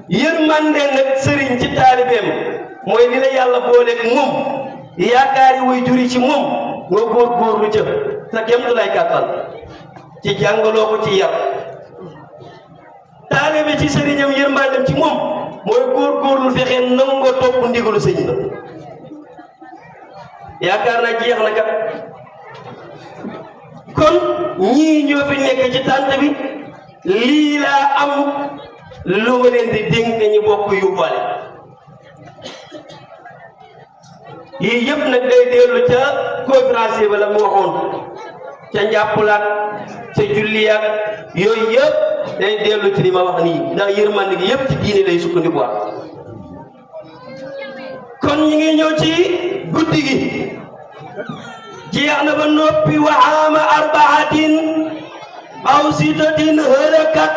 yërmande nag sëriñ ci taalibeem mooy li la yàlla booleeg moom yaakaari way juri ci moom nga góorgóorlu ca sa kem du lay kàttan ci jàngaloo ko ci yar taalibe ci sëriñam yërmandem ci moom mooy góorgóorlu fexe nangoo topp ndigalu sëñ la yaakaar naa jeex na kat kon ñii ñoo fi nekk ci tànt bi lii laa am lu ma leen di dénk ñi bokk yóbbaale yii yëpp nag day dellu ca conférence ba la mu waxoon ca njàppulaat ca julliyaat yooyu yëpp day dellu ci li ma wax nii ndax yërmande gi yëpp ci diine lay sukkandikuwaat kon ñi ngi ñëw ci guddi gi jeex na ba noppi waxaama arbaatin aw sitatin hërakat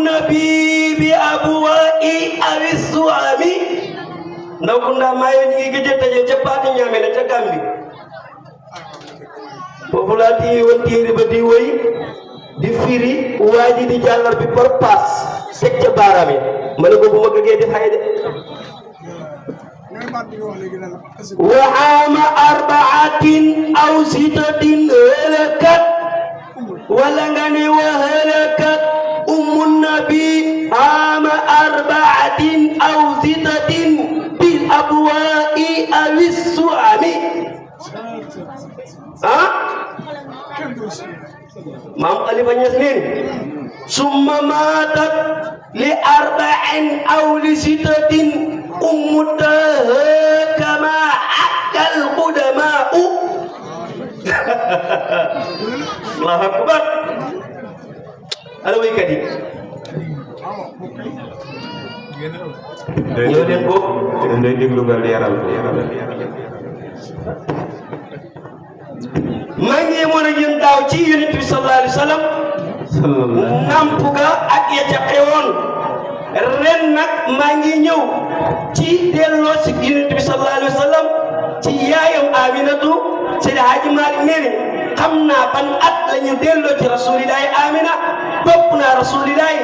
nabi bi abuwaa'i awi suami ndaw ku ndaa maayo ñi ngi gëj a taje ca paati ñaame na ca Gàmbi foofu laa téye woon téere ba di woy di firi waa ji di jàllar bi par paas teg ca baaraam yi ma ne ko bu ma gëgee di xay de وعام 4 أو 6 هلكت ولغني وهلكت النبي عام 4 أو 6 بالأبواء أو السعم مام ألف يسنين ثم ماتت ل4 أو ل6 أمتها كما حكى القدماء الله أكبر أنا ويكدي ñoo leen ko day déglu nga leeral maa ngi yemoon ak yéen daaw ci Yonent bi sallallahu alayhi wa sallam namp ga ak ya ca xewoon ren nag maa ngi ñëw ci delloo si Yonent bi sallallahu alayhi wa sallam ci yaayam Aminatu Seydi Hadji Malick nee ni xam naa ban at la ñu delloo ci rasulillahi Amina topp naa rasulillahi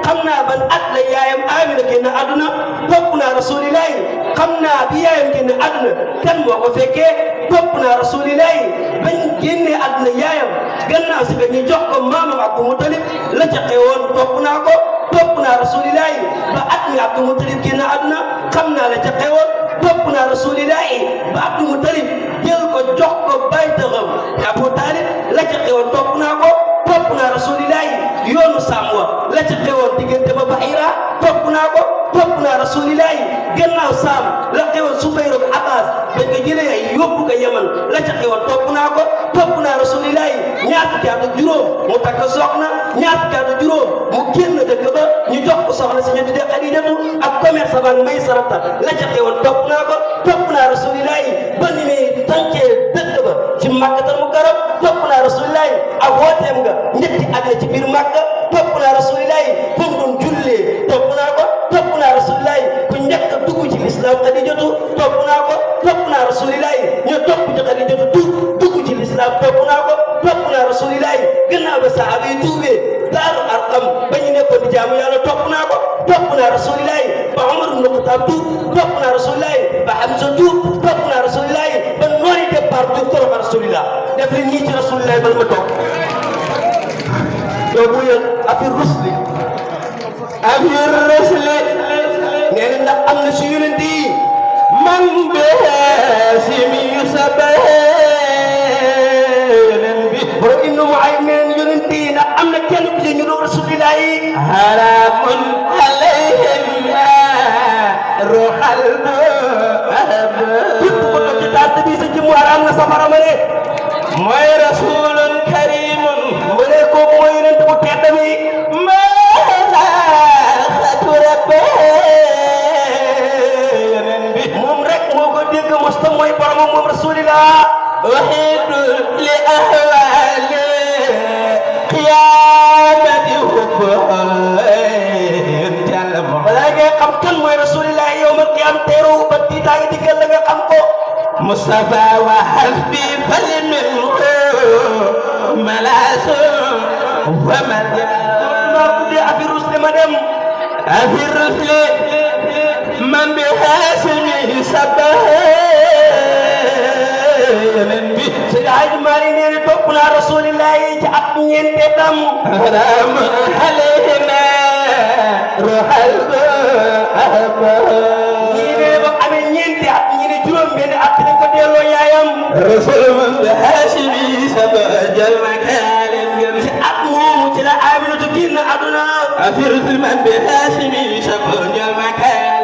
xam naa ban at la yaayam Amina génn àdduna topp naa rasulillahi xam naa bi yaayam génn àdduna kan moo ko fekkee topp naa rasulillahi bañ génnee àdduna yaayam gannaaw si ñu jox ko maamam Abdou Moutalib la ca xewoon topp naa ko topp naa rasulillahi ba at mi Abdou Moutalib génn àdduna xam naa la ca xewoon topp naa rasulillahi ba Abdou Moutalib jël ko jox ko baytaxam Abu Talib la ca xewoon topp naa ko topp naa rasulillahi yoonu sàmm wa la ca xewoon diggante ba Bahira topp naa ko topp naa rasulillahi gannaaw saam la xewoon Subayr ak Abbas dañ ko jëlee ay yóbbu ko Yaman la ca xewoon topp naa ko topp naa rasulillahi ñaar fukki at ak juróom mu takk soxna ñaar fukki at ak juróom mu génn dëkk ba ñu jox ko soxna si ñu tuddee Xadijatu ak commerce ba may sarata la ca xewoon topp naa ko topp naa rasulillahi ba ni ne tànkee dëkk ba ci Makkatal Mukarram topp naa rasulillahi ak wooteem nga ñetti at la ci biir Makka topp naa rasulillahi fu mu doon jullee topp naa ko topp naa rasulillahi ku njëkk a dugg ci lislaam Xadijatu topp naa ko topp naa rasulillahi ñu topp ci Xadijatu dugg ci lislaam topp naa ko topp naa rasulillahi gannaaw ba sahaaba yi tuubee Daaru Arqam ba ñu nekkoon di jaamu yàlla topp naa ko topp naa rasulillahi ba Umar ibn Xattaab tuub topp naa rasulillahi ba Hamza tuub topp naa rasulillahi ba noori départ tuub torox rasulillah def li ñii ci rasulillahi bal ma toog yow bu yëg affaire rusli nee na ndax am na si yonent yi man si mi yu sabeen bi borom Ibnu Muayyin nee na yonent yi ndax am na kenn ku ci ñu doon rasulillah yi haramun alayhim ruhal képp ko toog ci taat bi sa jëm haram nga safara ma ne mooy rasulun karimun mu ne kooku mooy yonent bu tedd bi moom rek moo ko dégg mosta mooy boromam moom rasulillah wahidul li ahwali qiyamati jàlla mo balaa ngay xam kan mooy rasulillah yawmal qiyam teeru ba tiitaangi diggal la nga xam ko Mustafa wa hasbi falimin malasu wa madina ma budde afirus de ma dem أفي الرسل من بهاشمه سبه Seydi Hadji Malick nee na topp naa rasulillahi ci at ñeenteelam حرام علينا روح الأحبة ñii ne ba amee ñeenti at ñii ne juróom benn at dañ ko delloo yaayam رسول من بهاشمه سبه جل مكان ci at moomu ci la Aminatu génn àdduna أفي الرسل من بهاشمه سبه جل مكان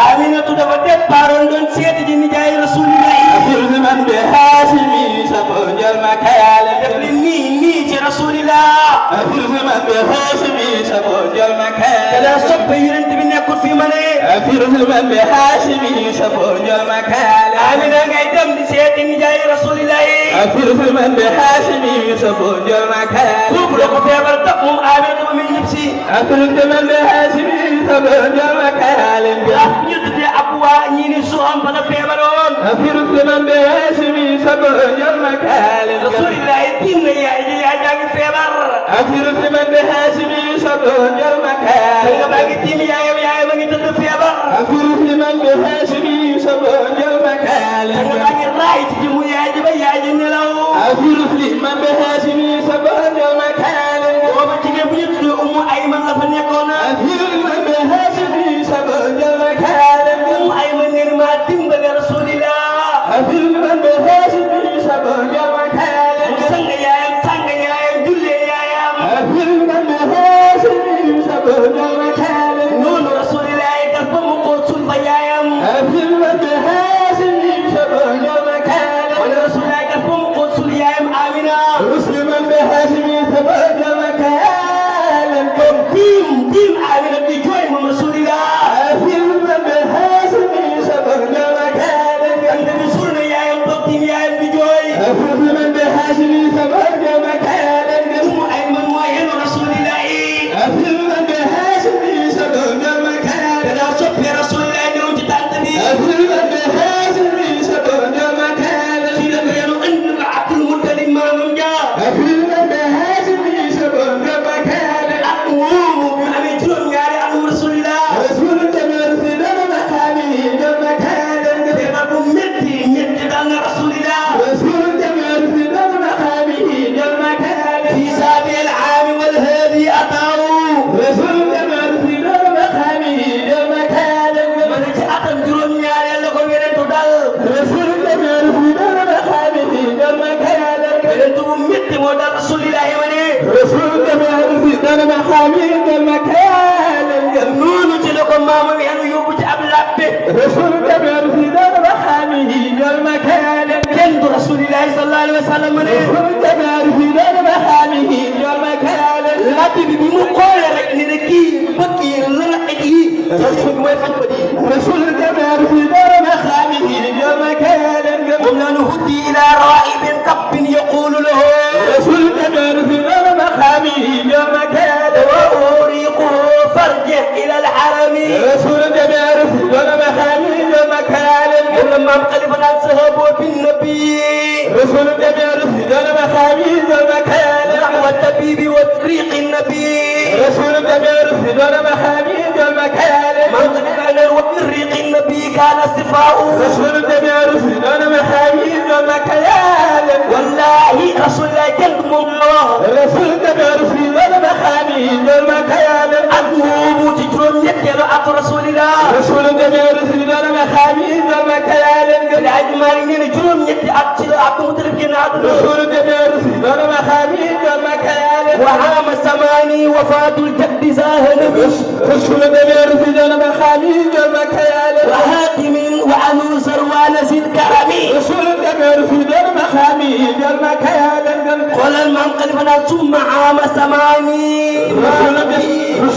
Aminatu dafa départoon doon seeti ji nijaay rasulillahi أفي الرسل من بهاشمه سبه جل مكان def li nii ci rasulillah أفي الرسل من بهاشمه سبه جل مكان dana soppe yonent bi nekkul fi ma ne أفي الرسل من بهاشمه سبه جل مكان Amina ngay dem di seeti nijaay rasulillahi أفي الرسل من بهاشمه سبه جل مكان foofu la ko feebar tax moom Aminatu ba muy ñibbisi أفي الرسل من بهاشمه سبه جل مكان ak ñu tuddee ab waa ñii ni Suham fa la feebaroon أفي الرسل من بهاشمه سبه جل مكان rasulillahi tiim na yaay ji yaay jaa ngi feebar أفي الرسل من بهاشمه سبه جل مكان nga baa ngi tiim yaayam yaayam a ngi tëdd feebar أفي الرسل من بهاشمه سبه جل مكان nga baa ngi raay ci jëmu yaay ji ba yaay ji nelaw أفي الرسل من بهاشمه سبه جل مكان booba jigéen bu ñu tuddee Ummu Ayman la fa nekkoon أفي الرسل من بهاشمه سبه جل مكان Ummu Ayman nee na maa dimbale rasulillah أفي الرسل من بهاشمه سبه جل مكان sang yaayam jullee yaayam أفي الرسل من بهاشمه سبه جل مكان noonu rasulillahi daf ba mu ko sul fa yaayam أفي الرسل من بهاشمه سبه جل مكان wala rasulillahi daf ba mu ko sul yaayam Amina رسل من بهاشمه سبه جل مكان tiim Amina di jooy moom rasulillah أفي الرسل من بهاشمه سبه جل مكان ante bi sul na yaayam toog tiim yaayam di jooy أفي الرسل من بهاشمه سبه جل مكان Ummu Ayman moo yenu rasulillahi أفي الرسل من بهاشمه سبه جل مكان danaa soppee rasulillahi ñëw ci tànt bi أفي الرسل من بهاشمه سبه جل مكان ci la ko yenu indi ko Abdul Muttalib maamam ja أفي الرسل من بهاشمه سبه جل مكان ak moomu bi amee juróom-ñaari at rasulillah رسول جميل في دار مكانه جل مكان feebar bu métti dal na rasulillah رسول جميل في دار مكانه جل مكان في سابع العام والهادي أتاه رسول جميل في دار مكانه جل مكان man ci atam juróom-ñaareel la ko wenentu dal رسول جميل في دار مكانه جل مكان wenentu bu métti moo dal rasulillahi ma ne رسول جميل في دار مكانه جل مكان noonu ci la ko maamam yanu yóbbu ci ab labbe رسول جميل في دار مكانه جل مكان kenn du rasulillahi sallallahu alayhi wa sallam ma ne رسول جميل في دار مكانه جل مكان labbe bi mu xoolee rek ne kii bëgg yi la la aj yi rasul bi mooy faj ko di رسول جميل في دار مكانه جل مكان moom la nu huddi ila raibin kabbin yaqulu lahu رسول جميل في دار مكانه جل مكان وأريقه فرجه إلى الحرم رسول جميل في دار مكانه جل مكان لما مختلفا عن صحابه بالنبي رسول جميل في دار مكانه جل مكان نحو الطبيب وطريق النبي رسول جميل في دار مكانه جل مكان منطقنا وطريق النبي كان صفاء رسول جميل في دار مكانه جل مكان والله رسول الله كلب الله رسول جميل في دار مكانه جل مكان أدوه تجرم يكيلو أكو رسول الله رسول جميل في دار مكانه جل مكان الأجمال إننا جرم يكي أكتل أكو متركين عدل رسول جميل في دار مكانه جل مكان وعام الزماني وفاة الجد زاهد رسول جميل في دار مكانه جل مكان وهاتم وعنوسر ونسي الكرم رسول جميل في دار مكانه جل مكان قال المام قلبنا ثم عام الزماني رسول جميل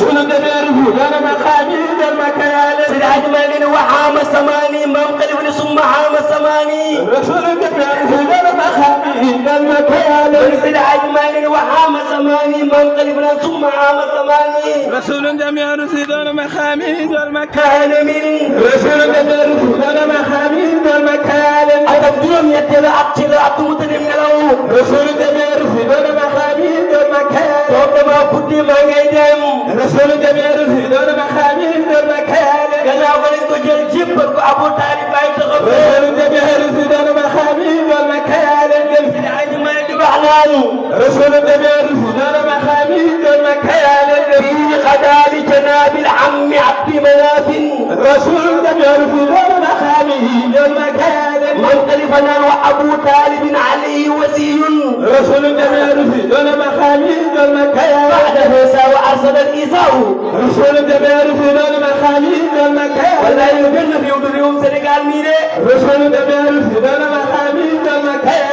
في دار مكانه جل مكان سيد أجمالين وعام الزماني مام قلبنا ثم عام الزماني رسول جميل في دار مكانه جل مكان سيد أجمالين وعام الزماني مام قلبنا ثم عام الزماني رسول جميل في دار مكانه جل مكان كان من رسول جميل في دار مكانه جل مكان أتبدون يتلى أبتلى أبتمتنم نلو رسول جميل في دار مكانه جل مكان وكما كنت ما يدم رسول جميل في دار مكانه جناب العم عبد مناف رسول جميع في دون مقامه يوم كان منقلبنا وابو طالب عليه وسي رسول جميع في دون مقامه يوم كان بعد موسى وارسل الايساء رسول جميع في دون مقامه يوم كان ولا يبن في يوم سنغال ميري رسول جميع في دون مقامه يوم كان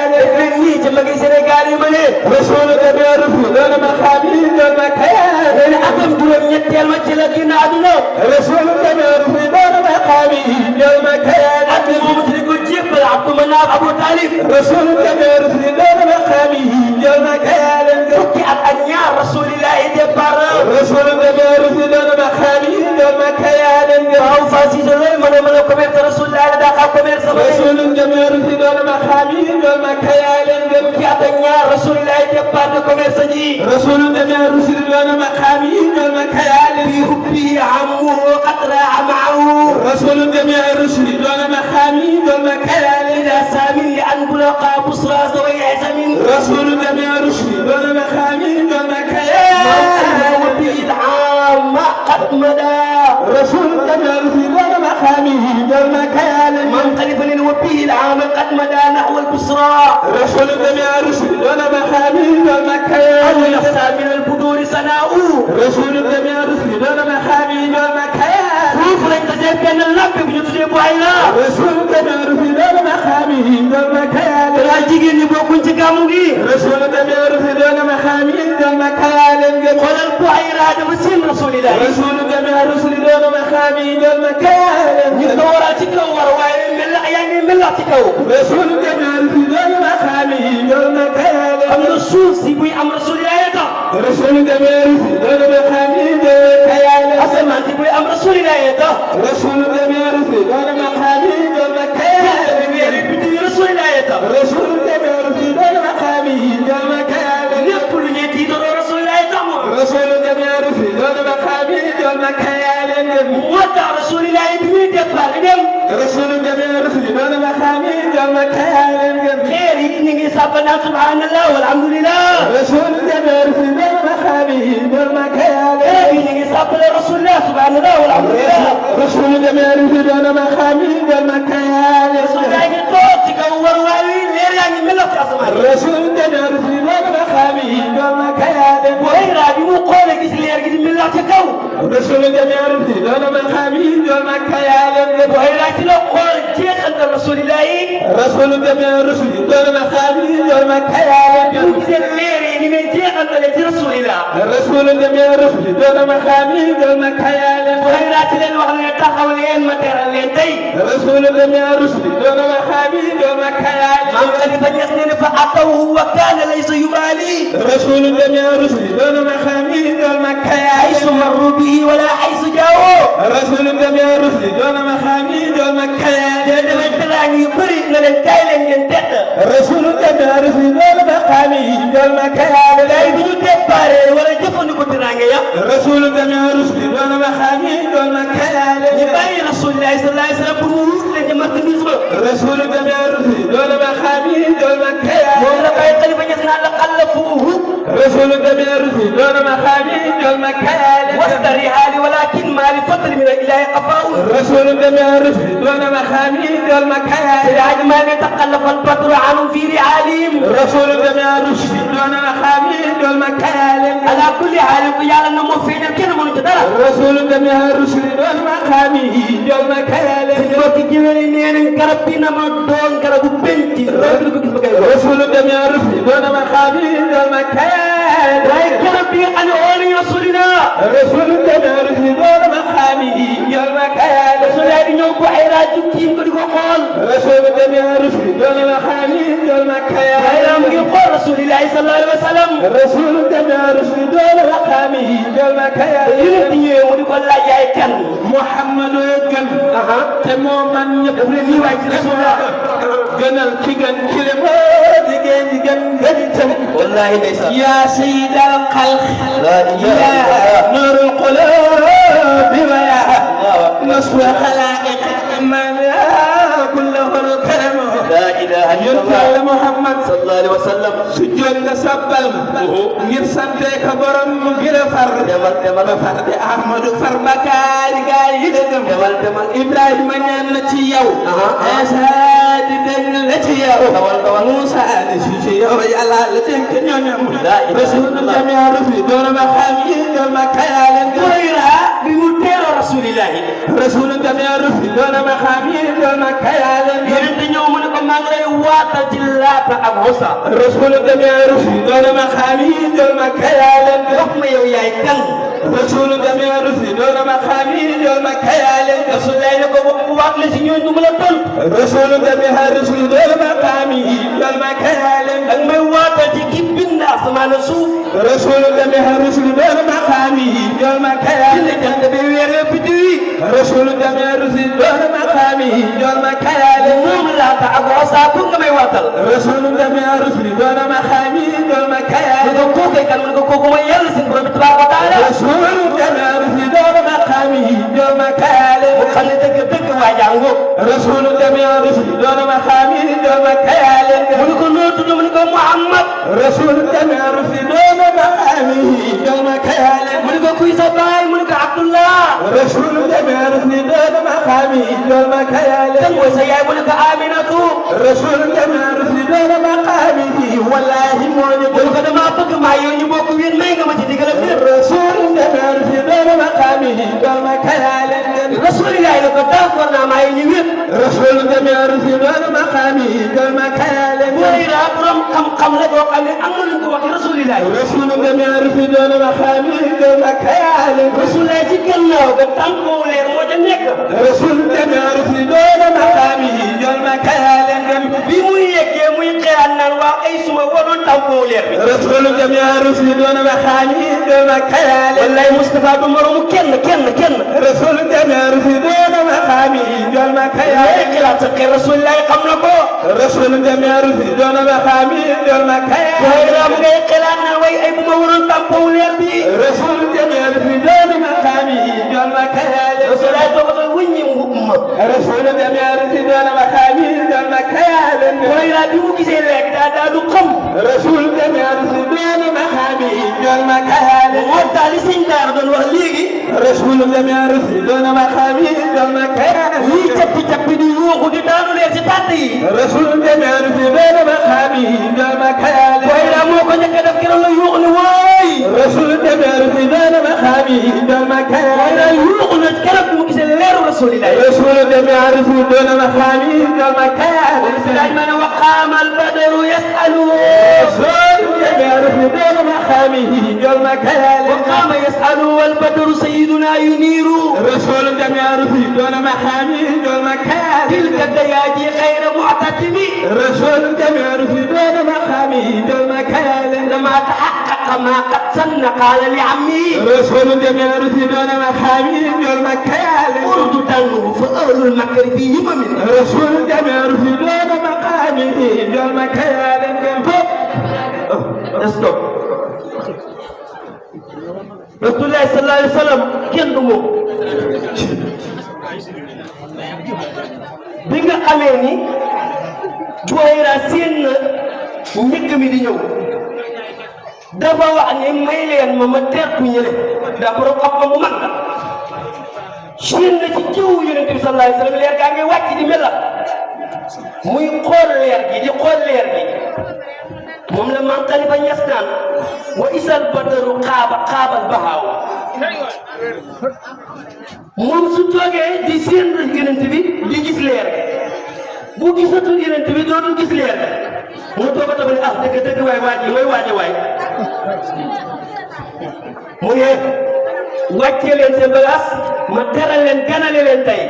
ni ci magi Sénégal yi ma ne رسول جميع في دون مقامه يوم كان leen atam juróom ñetteel ma ci la génn àdduna رسول جميع في دون مقامه يوم كان ak moom ci ko jébbal Abdou Manaf Abou Talib رسول جميع في دون مقامه يوم كان fukki at ak ñaar rasulillahi départ رسول جميع في دون مقامه يوم كان waaw Fass Cissé loolu mën a commerce rasulillahi daa xam commerce ba رسول جميع في دون مقامه يوم كان fukki at ak ñaar rasulillahi départ de commerce ji رسول جميع في دون مقامه يوم كان في حبه عمه قد راع معه رسول جميع في دون مقامه يوم كان إلى سامي لأن بلقى بصرى زوي عزم رسول جميع في دون مقامه يوم كان وبه العام قد مدى رسول جميع في دون مقامه يوم كان منقلب وبه العام قد مدى نحو البصرى رسول جميع في دون مقامه يوم أو كان يخشى من البدور سناؤه رسول جميع في دون مقامه يوم كان فوف lañ tasee benn làmp bi ñu tuddee Buhayra رسول جميع في دون مقامه يوم كان danaa jigéen ñi bokkuñ ci gàmmu gi رسول جميع في دون مقامه يوم كان xoolal Buhayra dafa seen rasulillah رسول جميع رسل دون مقامه يوم كان ñu ko waral ci kaw war waaye mel la yaa ngi mel ci kaw رسول جميع في دون مقامه يوم كان xam nga suuf si buy am rasulillah tax رسول جميع في دون مقامه يوم كان asamaan si buy am rasulillah tax رسول جميع في دون مقامه يوم كان weer bi di rasulillah tax رسول جميع في دون مقامه يوم كان lépp lu ñuy tiitaroo rasulillah tax moom رسول جميع في دون مقامه يوم كان moo tax rasulillah bi muy départ di dem رسول جميع في دون مقامه يوم كان xeer yi ñu ngi sàbba naan subhanallah walhamdulillah رسول جميع في دون مقامه يوم كان xeer yi ñu ngi sàbbale rasulillah subhanallah walhamdulillah رسول جميع في دون مقامه يوم كان rasulillah ngi toog ci kaw war waay wi leer yaa ngi mel ci asamaan رسول جميع في دون مقامه يوم كان Buhayra bi mu xoolee gis leer gi di mel ci kaw رسول جميع في دون مقامه يوم كان Buhayra ci la xool jeexantal rasulillah yi رسول جميع رسل دون مقامه يوم كان mu gisee leer yi ni ngay jeexantalee ci rasulillah رسول جميع رسل دون مقامه يوم كان Buhayra ci leen wax ne taxaw leen ma teral leen tey رسول جميع رسل دون مقامه يوم كان maam Khalifa Niass ne fa atawhu wa kaana laysa yubali رسول جميع رسل دون مقامه يوم كان حيث مروا به ولا حيث جاءوا رسول جميع رسل دون مقامه يوم كان damay teraanga yu bëri na leen kaay leen ngeen tedd رسول جميع رسل دون مقامه يوم كان gars yi bu ñu déparé wala jëfandikoo teraanga ya رسول جميع رسل دون مقامه يوم كان ñu bàyyi rasulillah sallallahu alayhi wa sallam pour mu wut leen ci marchandise ba رسول جميع رسل دون مقامه يوم كان moom la bàyyi Khalifa Niass naan la xallafuuhu رسول جميع رسل دون مقامه يوم كان واستريحا لي ولكن ما لفضل من الله قفاء رسول جميع رسل دون مقامه يوم كان سراج ما يتقلف البدر عنهم في رعالهم رسول جميع رسل دون مقامه يوم كان على كل حال يا لنا مو فين كده من تدرى رسول جميع رسل دون مقامه يوم كان mbokki jiweli nee nañ garab bi na ma doon garabu penci loolu ko gis ba kay رسول جميع رسل دون مقامه يوم كان waaye garab bi nga xam ne oo nañu rasulina رسول جميع رسل دون مقامه يوم كان rasulillah di ñëw Buhayra ci tiim ko di ko xool رسول جميع رسل دون مقامه يوم كان Buhayra mu ngi xool rasulillah sallallahu alayhi wa sallam رسول جميع رسل دون مقامه يوم كان yonent ñëwee mu di ko laaj yaay kan محمد يقل تمو من يقول لي واجي رسولا gënal ki gën ki le mo jigéen ñi gën gën tam wallahi ndeysaan يا سيد الخلق la ilaha يا نور القلوب ويا نصف خلائق من كله الكرم la ilaha illallah يا محمد sallallahu alayhi wa sallam su jóg nga sabbal ma ngir sante ka borom mu gën a far demal far de Ahmadu far bakaari gaay yi dëggam demal Ibrahima ñaan na ci yow Isa di dañ la ci yow Musa di si ci yow Yàlla la dénk ñooñam rasulun jamia rufi doona ma xam yi doon ma kayaalen bi mu teeroo rasulillahi rasulun jamia rufi doona ma xam yi doon ma kayaalen yonente ñëw mu ne ko maa ngi lay waatal ci Laata ak Uzza rasulun jamia rufi doona ma xam yi doon ma kayaalen wax ma yow yaay kan rasul jamia rufi doona ma xam yi doon ma kayaalen rasulillahi ne ko bu waat la si ñooñu du ma la toll rasul jamia rufi doona ma xam yi doon ma kayaalen ak may waatal ci ki bind asamaan ak suuf rasul jamia rufi doona ma xam yi doon ma kayaalen jant bi weer biddiw yi rasul jamia rufi doona ma xam yi doon ma kayaalen moom Laata ak Uzza pour nga may waatal rasul jamia rufi doona ma xam yi doon ma kayaalen ko kooku kan mu ne ko kooku mooy yàlla seen borom bi tabaaraka wa taala rasul jamia rufi doona ma xam yi doon ma kayaalen mu xam ne dëgg waa jàngo rasul jamia rufi doona ma xam yi doon ma kayaalen mu ne ko noo tudd mu ne ko Muhammad rasul jamia rufi doona ma xam yi doon ma kayaalen mu ne ko kuy sa baay mu ne ko Abdullah rasul jamia rufi doona ma xam yi doon ma kayaalen kan mooy sa yaay mu ne ko Aminatu rasul jamia rufi doona ma xam yi wallahi moo ñu mu ne ko dama bëgg maa yow ñu bokk wéen may nga ma ci digal ak lépp rasul jamia rufi doona ma xam yi doon ma kayaalen rasulillahi ne ko d'accord naa maa yow ñu wéen rasul jamia rufi doona ma xam yi doon ma kayaalen mooy daa borom xam-xam la boo xam ne am na lu ñu ko wax rasulillahi rasul jamia rufi doona ma xam yi doon ma kayaalen rasulillahi ci gannaaw ga tànkoo leer moo ca nekk rasul jamia rufi doona ma xam yi doon ma kayaalen bi muy yeggee muy xeeran naan waaw ay suma waroon tànkoo leer bi rasul jamia rufi doona ma xam yi doon ma kayaalen wallahi Mustafa du moromu kenn rasul jamia rufi doona ma xam yi doon ma kayaalen xilaat sa xeer rasulillahi xam na ko rasul jamia rufi doona ma xam yi doon ma kayaalen waaye daa mu ngay xelaat naan way ay bu ma waroon tànkoo leer bi rasul jamia rufi doona ma xam yi doon ma kayaalen rasulillahi doo ko doon wëññi mbubb ma rasul jamia rufi doona ma xam yi doon ma kayaalen waaye daa bi mu gisee leer daa du xam rasul jamia rufi doona ma xam yi doon ma kayaalen moo tax li sëñ Daara doon wax léegi rasul jamia rufi doona ma xam yi doon ma kayaalen lii cappi di yuuxu di daanu leer ci tànt yi rasul jamia rufi doona ma xam yi doon ma kayaalen waaye daa moo ko njëkk a def keroog la yuuxu ni wooy rasul jamia rufi doona ma xam yi doon ma waaye kayaalen daa yuuxu na keroog bi mu gisee leeru rasulillahi rasul jamia rufi doona ma xam yi doon ma kayaalen daaj ma ne wa qaama al-badru yasalu rasul jamia rufi doona ma xam yi doon ma kayaalen wa qaama yasalu wal badru sayyiduna yuniiru rasul jamia rufi doona ma xam yi doon ma kayaalen tilka dayaaji xayra mu'tatibi rasul jamia rufi doona ma xam yi doon ma kayaalen lama tahaqqaqa ma qad sanna qaala li ammi rasul jamia rufi doona ma xam yi doon ma kayaalen urdu tannu fa ahlul makri fi himamin rasul jamia rufi doona ma xam yi doon ma kayaalen stop Rasulullah sallallahu alayhi wa sallam kenn du moom bi nga xamee ni Buhayra seen na njëkk mi di ñëw dafa wax ni may leen ma tertu ñële daa borom xam-xam bu mag la seen na ci jiw Yonent bi sallallahu alayhi wa sallam leer gaa ngi wàcc di mel la muy xool leer gi di xool leer gi moom la Maam Khalifa Ñas naan wa isal badaru xaabal bahaaw moom su toogee di seen Yonent bi di gis leer bu gisatul Yonent bi dootul gis leer mu toog a tax ne ah dëgg waay waaj yi mooy waaje waay mu ne wàccee leen seen bagage ma teral leen ganale leen tey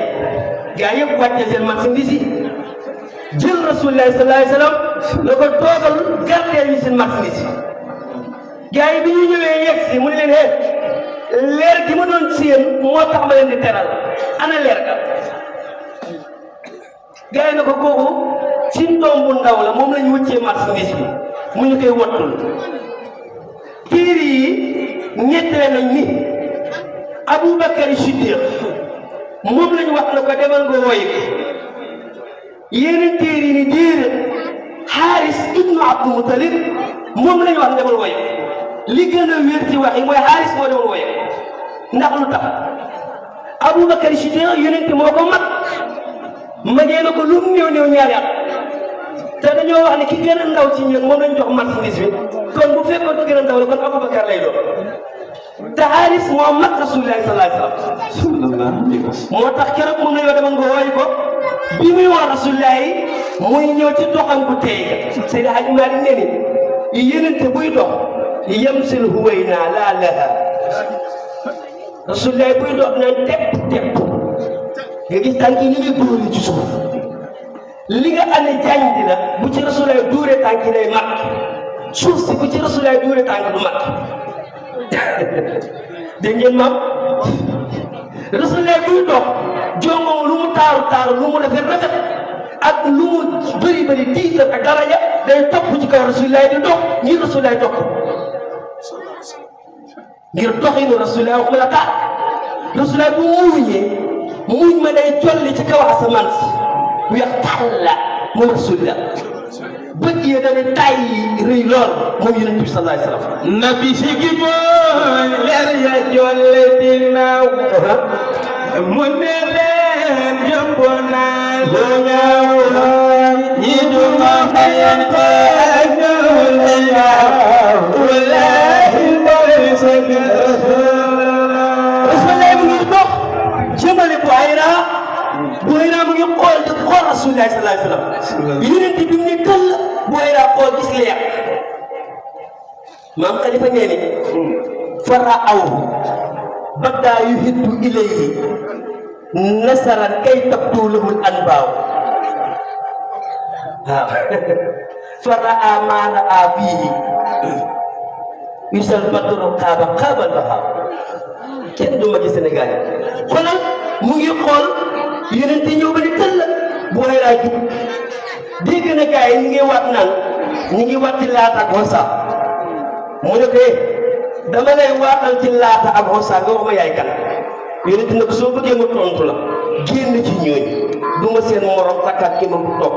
gaa yëpp wàccee seen marchandise yi jël Rasulullah sallallahu alayhi wa sallam la ko toogal gardeel yi seen marchandise gaa yi bi ñu ñëwee yegg si mu ne leen leer gi ma doon séen moo tax ma leen di teral ana leer ga gaa yi na ko kooku ci doom bu ndaw la moom la ñu wëccee marchandise bi mu ñu koy wattul téere yi ñettale nañ ni Abubakar Siddiq moom la ñu wax na ko demal nga woy yeneen téere yi ni déedéet Xaaris ibnu Abdul Mutalib moom la ñu wax demal woy li gën a wér ci wax yi mooy Xaaris moo demal woy ndax lu tax Abubakar Siddiq yonent moo ko mag magee na ko lu mu néew ñaari at te dañoo wax ne ki gën a ndaw ci ñun moom lañ jox marchandise bi kon bu fekkoon ki gën a ndaw la kon Abubakar lay doon te Xaaris moo mag Rasulullahi sallallahu alayhi wa sallam moo tax keroog moom la yoo demal nga wooy ko bi muy wax Rasulullahi muy ñëw ci doxam bu tey Seydi Hadji Malick nee ni yonent buy dox yamsil huwayna laa laha Rasulullahi buy dox naan tepp nga gis tànk yi ni ngi dóori ci suuf li nga ane jaañ di la bu ci Rasulullahi dóoree tànk yi day mat suuf si bu ci Rasulullahi dóoree tànk du mat dégg ngeen maam Rasulullahi buy dox jongoom lu mu taaru lu mu rafet ak lu mu bëri tiital ak daraja day topp ci kaw Rasulullahi di dox ngir Rasulullahi dox ngir doxinu Rasulullahi wax ma la taal Rasulullahi bu muuñ ma day jolli ci kaw asamaan si weex tàll la moom Rasulullah bët yi dañuy tay rëy lool moom Yonent bi sallallahu alayhi wa sallam nabi sigi mooy leer ya jolle dinaaw mu ne leen jëmbo naa lu ñaaw ñi du ma xayante ak ñëwle ñaaw wallaahi mooy sa Rasulullah mu ngi dox jëmale Buhayra mu ngi xool Rasulullah sallallahu alayhi wa sallam Yonent bi mu ne tëll Buhayra xool gis leer maam Xalifa nee ni fara aw badda yuhiddu ilayhi nasaran kay tabdu lahul anbaaw waaw fara a maana a fiihi wisal badru qaabal bahaa kenn du ma ci Sénégal xoolal mu ngi xool Yonent ñëw ba ni tëll Buhayra ji dégg na gars yi ñu ngi waat naan ñu ngi waat ci Laata ak Uzza mu ne ko dama lay waatal ci Laata ak Uzza nga wax ma yaay kan Yonent nag soo bëggee ma tontu la génn ci ñooñ du ma seen morom takkaat ki ma bu toog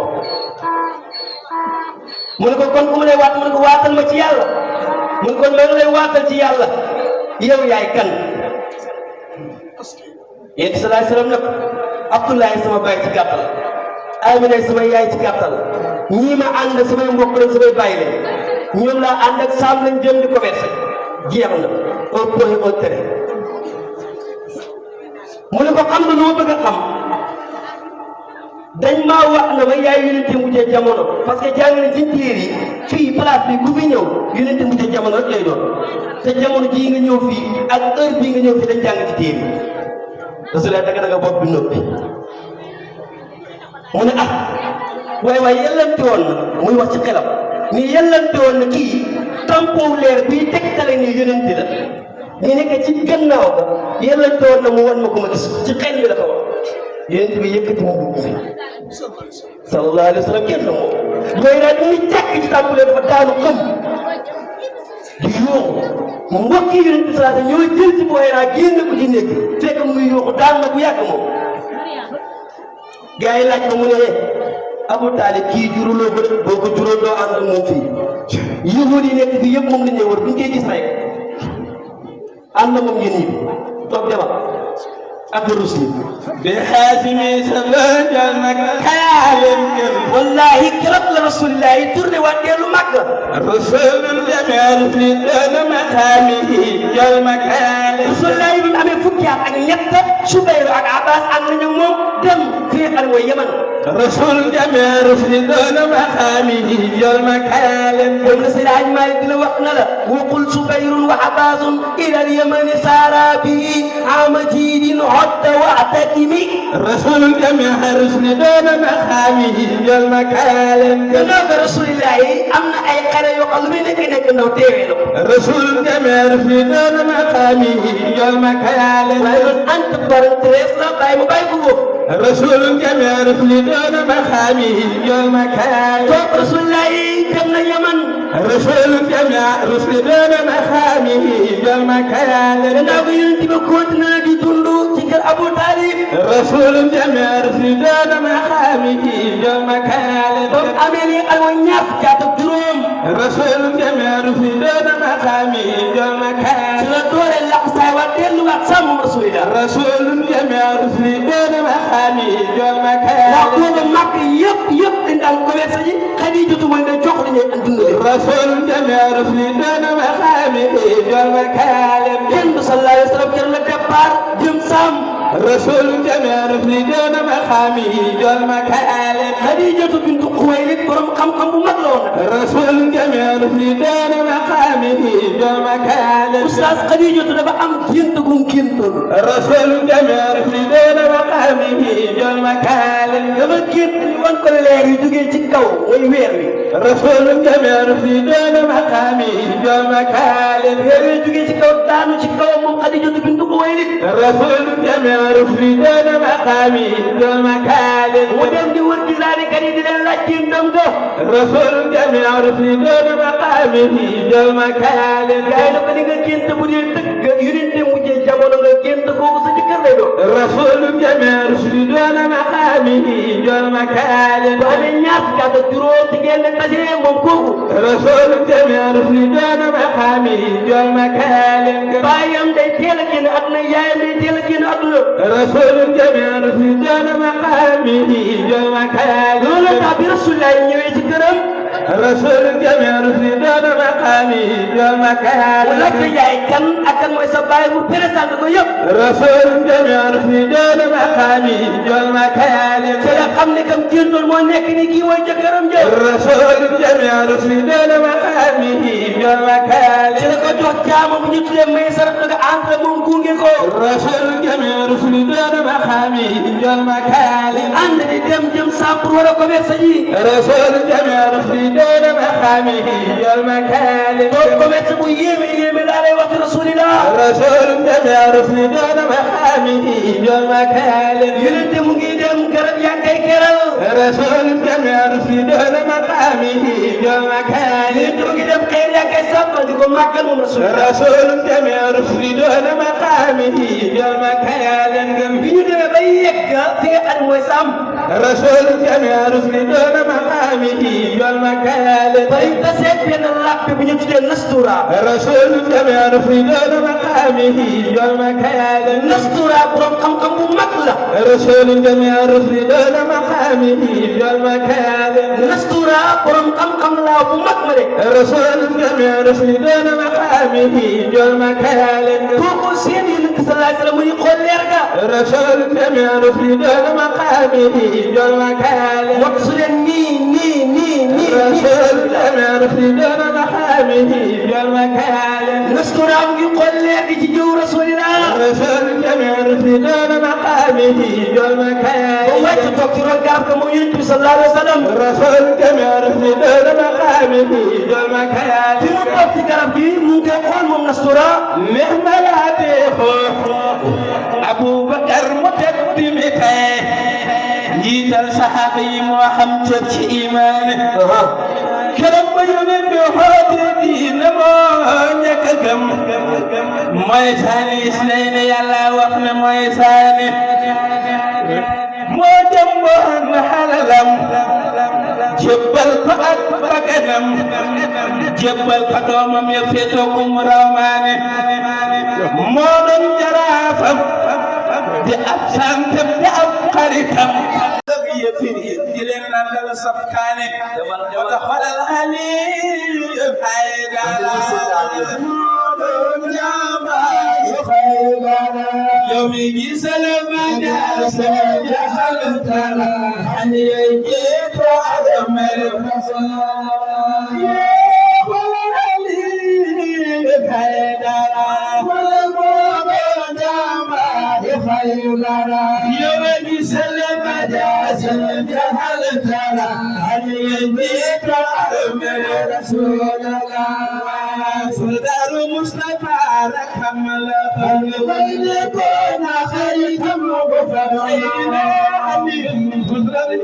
mu ne ko kon ku ma lay waat mu ne ko waatal ma ci yàlla mu ne kon ma ngi lay waatal ci yàlla yow yaay kan Yonent sallallahu alayhi wa sallam nag Abdoulaye sama baay ci gàttal Amina sama yaay ci gàttal ñii ma ànd samay mbokk lañ samay bàyyi lañ ñoom laa ànd ak saam lañ jëm di commerce jeex na un point un trait mu ne ko xam nga lu ma bëgg a xam dañ maa wax na ma yaay Yonent mujjee jamono parce que jàng nañ ci téere yi fii place bi ku fi ñëw Yonent mujjee jamono rek lay doon te jamono jii nga ñëw fii ak heure bii nga ñëw fii dañ jàng ci téere yi Rasulullah daga bopp bi noppi mu ne waaye yellante woon na muy wax ci xelam ni yellante woon na kii tampon leer bii tegtale ni Yonent la ñu nekk ci gannaaw ba yellante woon na mu wan ma ko ma gis ci xel mi la ko wax Yonent bi yëkkati mu bugg bi sallallahu alayhi wa sallam kenn moom mooy daal ñu jàkk ci tàmbalee dafa daanu xam di yooxu mbokki Yonent bi sallallahu ñoo jël ci Buhayra génn ko ci néeg fekk muy yooxu daan na bu yàgg moom gars yi laaj ko mu ne Abu Taalib kii juruloo ba boo ko juróom doo ànd ak moom fii yëngu yi nekk fii yëpp moom la ñu war buñ koy gis rek ànd na moom ngeen ñibbi toog demal ak rusli bi xaasimi sama jal nag xayaaleen ngeen wallahi keroog la Rasulullah yi tourné waat dellu Makka rasulun jameel fi dana maqaamihi jal makaale Rasulullah yi bi mu amee fukki at ak ñett Subayr ak Abbas ànd nañu moom dem fii xam mooy Yaman rasul jameel fi dana maqaamihi jal makaale moom la Seydi Hadji Malick di la wax na la waqul Subayrun wa Abbasun ila al-Yamani saara bihi ama jiidin حتى واعتكمي رسول جميع رسل دون مخامه المكالم جناب رسول الله أمنا أي قرى يقال منك إنك نو تيوينو رسول جميع رسل دون مخامه المكالم أنت برنتريس لا باي مباي كوف رسول جميع رسل دون مخامه المكالم توب رسول الله كمنا يمن رسول جميع رسل دون مخامه المكالم جناب ينتبه كنتنا دي تندو Abu Talib رسول جميع رفدان مقامه يوم كان donc amee li nga xam mooy ñaar fukki at ak juróom رسول جميع رفدان مقامه يوم كان ci la doore laq saay wa delluwaat sàmm rasulillah رسول جميع رفدان مقامه يوم كان ndax booba màkk yëpp dañ daan commerce ji Xadijatu mooy ne jox lañuy dundale رسول جميع رفدان مقامه يوم كان kenn du sallallahu alayhi wa sallam kenn la départ jëm sàmm رسول جميع رفدان مقامه يوم كان Xadijatu bintu Xuwaylid borom xam-xam bu mag la woon رسول جميع رفدان مقامه يوم كان Oustaz Xadijatu dafa am gént gu mu géntoon رسول جميع رفدان مقامه يوم كان dafa gént wan ko leer yu jógee ci kaw mooy weer wi رسول جميع رفدان مقامه يوم كان weer wi jógee ci kaw daanu ci kaw moom Xadijatu bintu Xuwaylid رسول جميع رفدان مقامه يوم كان mu dem di wër di zaarikat yi di leen laaj géntam ga رسول جميع رفدان مقامه يوم كان gaay na ko li nga gént bu dee dëgg yonente mujjee jamono nga gént kooku sa jëkkër lay doon رسول جميع رفدان مقامه يوم كان bu amee ñaar fukki at ak juróom ci ngeen leen tasee moom kooku رسول جميع رفدان مقامه يوم كان baayam day teel a génn àdduna yaayam day teel a génn àdduna رسول جميع رفدان مقامه يوم كان loolu tax bi Rasulullah ñëwee ci këram رسول جميع رفدان مقامه يوم كان mu laaj ko yaay kan ak kan mooy sa baay mu présenté ko yëpp رسول جميع رفدان مقامه يوم كان te nga xam ne kam géntoon moo nekk ni kii mooy jëkkëram jël رسول جميع رفدان مقامه يوم كان ci la ko jox jaama bu ñu tuddee may sarat la ko entre moom gunge ko رسول جميع رفدان مقامه يوم كان ànd di dem jëm saa pour war a commerce ji رسول جميع رفدان مقامه يوم كان loolu commerce bu yéeme daa lay wax ci Rasulillah رسول جميع رفدان مقامه يوم كان yonente mu ngi dem garab yaa ngi koy keral رسول جميع رفدان مقامه يوم كان yonente mu ngi dem xeer yaa ngi koy sàppal di ko màggal moom Rasulillah رسول جميع رفدان مقامه يوم كان bi ñu demee bay yegg fi nga xam ne mooy sàmm رسول جميع رفدان مقامه يوم كان bay tasee benn làppe bu ñu tuddee Nastura رسول جميع رفدان مقامه يوم كان Nastura borom xam-xam bu mag la رسول جميع رفدان مقامه يوم كان Nastura borom xam-xam la bu mag ma de رسول جميع رفدان مقامه يوم كان kooku seen yonent sallallahu alayhi wa sallam mu ngi xool leer ga رسول جميع رفدان مقامه يوم كان wax su leen nii رسول جميع رفدان مقامه يوم كان Nastura mu ngi xool leer gi ci jëw Rasulillah رسول جميع رفدان مقامه يوم كان ba wàcc toog ci ron garab ga moom yonent bi sallallahu alayhi wa sallam رسول جميع رفدان مقامه يوم كان fi mu toog ci garab gi mu ngi koy xool moom Nastura نعم العتيق أبو بكر متقدم jiital saxaaba yi moo xam cër ci imaan keroog ba yónnee bi xoote diina moo njëkk a gëm mooy saani islayni yàlla wax ne mooy saani moo jëmboon xalalam jébbal ko ak bakkanam jébbal ko doomam ya féetoo rawmaane moo doon jaraafam di ab santam di ab xaritam di leen nandal safkaane wata xolal xali xaydala yow mi gisal ma jaase jaxal tala xani jeeto adamel يوم يسلم جاسم جهل ترى هل يجيك من رسول الله سردار مصطفى ركمل بينكم خيركم وغفر سيدنا علي فضل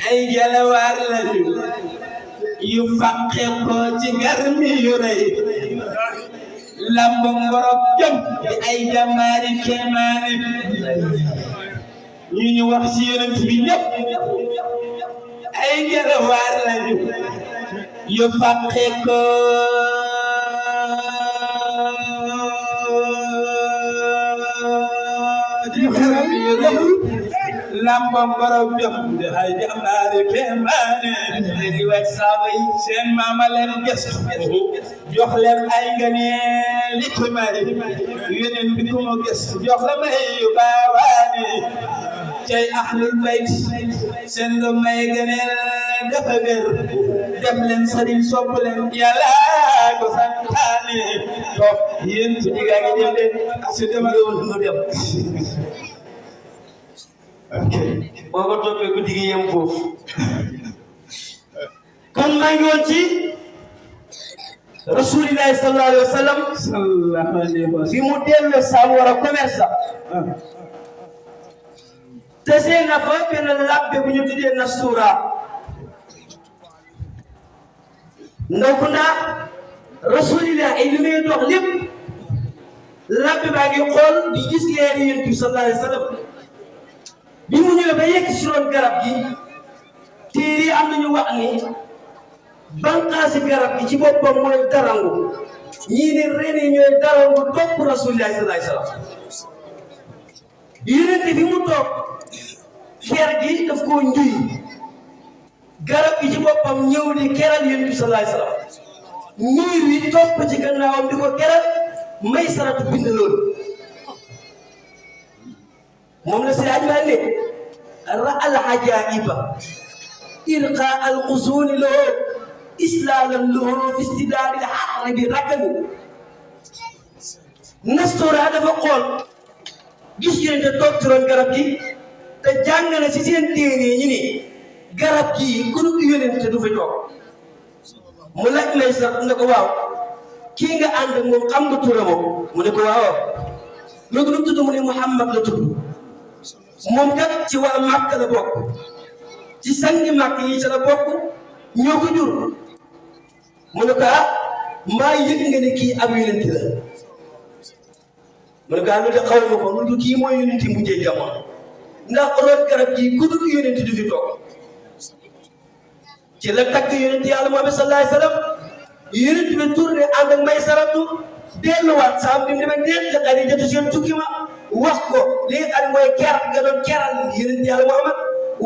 ay jalawaar lañu yu faqe ko ci garmi yu rëy lamb ngorok jëm di ay jàmbaari kéemaane ñu wax ci yonent bi ñëpp ay jalawaar lañu yu faqe ko ci garmi yu rëy lambam borom jëm di ay jàmbaari kéemaane di wet saaba yi seen maama leen gëstu jox leen ay ngëneel li ko may yeneen bi ku mu gëstu jox la may yu baawaani cay ahlul bayt seen lu may ngëneel dafa gër def leen sëriñ sopp leen yàlla ko santaane to yéen ci diggaa ngi dem de su demalewul mu dem ok boo ko toppee guddi gi yem foofu kon maa ngi woon ci rasulillahi sallallahu alayhi wa sallam bi mu delloo saamu war a commerce te seen na fa benn labbe bu ñu tuddee Nastura ndaw ku ndaa rasulillahi ay li muy dox lépp labbe baa ngi xool di gis leeri yonent bi sallallahu alayhi wa sallam bi mu ñëwee ba yegg si roon garab gi téere yi am nañu wax ni banqaasi garab gi ci boppam mooy darangu ñii ne ren yi ñooy darangu topp rasulillahi sallallahu alayhi wasallam yonent bi mu toog xeer gi daf koo njuy garab gi ci boppam ñëw di keral yonent bi sallallahu alayhi wasallam ñiir wi topp ci gannaawam di ko keral may saratu bind loolu moom la si ajmaa ne ra al ajaiba irqa al xusuni loo islaalan loo fi istidaari al xarri bi rakami Nastura dafa xool gis yonent te toog ci roon garab gi te jàng na si seen téere ñi ni garab gi ku dul yonent du fi toog mu laaj may sax ne ko waaw kii nga ànd moom xam nga turam mu ne ko waaw lu ko tudd mu ne Muhammad la tudd moom kat ci waa Màkka la bokk ci sangi Màkka yi ci la bokk ñoo ko jur mu ne ko mbaa yëg nga ne kii ab yonent la mu ne ko lu de xaw ma ko lu du kii mooy yonent mujjee jamono ndax root garab gi ku dul yonent du fi toog ci la takk yonent yàlla Muhammad sallallahu alayhi wa sallam yonent bi tourné ànd ak may saratu delluwaat saam bi mu demee neen la Xadijatu seen tukki ma wax ko li nga xam ne mooy ker nga doon keral yonent yàlla Muhammad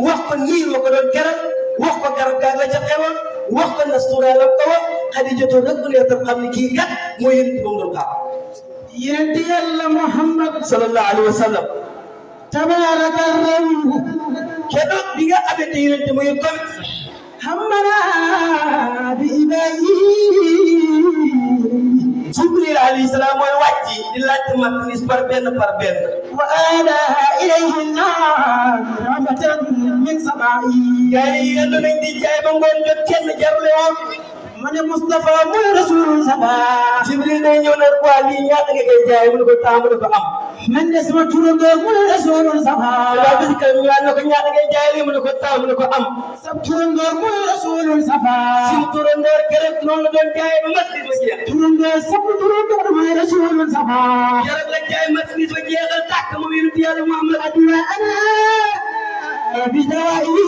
wax ko niir wa ko doon keral wax ko garab gaa la ca xewoon wax ko Nastura la ko wax Xadijatu reconnaître xam ne kii kat mooy yonent ba mu doon xaar yonent yàlla Muhammad sallallahu alayhi wa sallam tabaraka rabbi keroog bi nga xamante yonent muy comme hamana bi ibayi Jibril alayhi salaam mooy wàcc di laajte marchandise par benn wa ada ilayhi naar rahmatan min samaa'i gars yi yéen nañ di jaay ba ngoon jot kenn jarule woon ma ne Moustapha mooy rasul safa Jibril day ñëw nag waa lii ñaata nga koy jaay mu ne ko temps mu ne ko am man de sama turandoo mooy rasul safa waaw bis ka ñu ne ko ñaata ngay jaay lii mu ne ko temps mu ne ko am sa turandoo mooy rasul safa si turandoo keroog noonu la doon jaay ba marchandise ba jeex turandoo sa turandoo mooy rasul safa keroog la jaay marchandise ba jeexal tàkk moom yonent yàlla Muhammad aduna ana bi dawaayi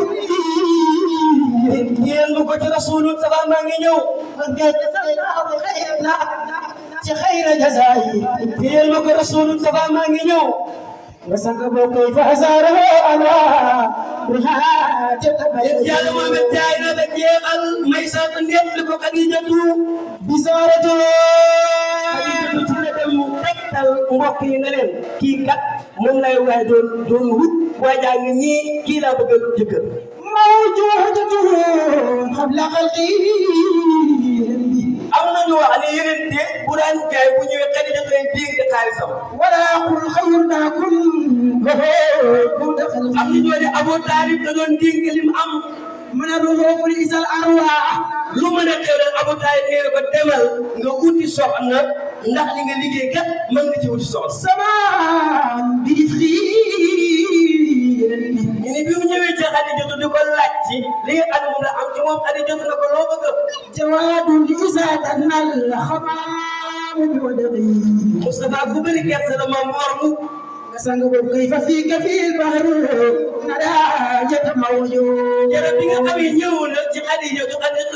yéen bu ko ci rasulul safa maa ngi ñëw ci xayra jazaayi yéen bu ko rasulul safa maa ngi ñëw وسكبوا كيف أساره على yàlla moom it jaay na ba jeexal may sa ndéet li ko Xadijatu bisaaratu Xadijatu ci la dem tegtal mbokk yi ne leen kii kat moom lay waay doon wut waajaa ngi nii kii laa bëgg a jëkkër mawjuudatu qabla xalqi am na ñu wax ne yenente bu daan jaay bu ñëwee Xadijatu lay dénk xaalisam wala qul xayrnakum am na ñoo ne Abu Taalib da doon dénk lim am mën a ruuxul isal arwaa lu mën a xew rek Abu Taalib nee na ko demal nga wuti soxna ndax li nga liggéey kat mën nga ci wuti soxna samaan bi ifri ñu ne bi mu ñëwee ci Xadijatu di ko laaj ci li nga xam ne moom la am ci moom Xadijatu na ko loo bëgg jawaadun isaadan al xamaam bi wadai Moustapha ku bëri gerte la ma moor mu sang boobu kayfa fiika fil bahri nadaa yatamawaju jërë bi nga xam ne ñëw na ci Xadijatu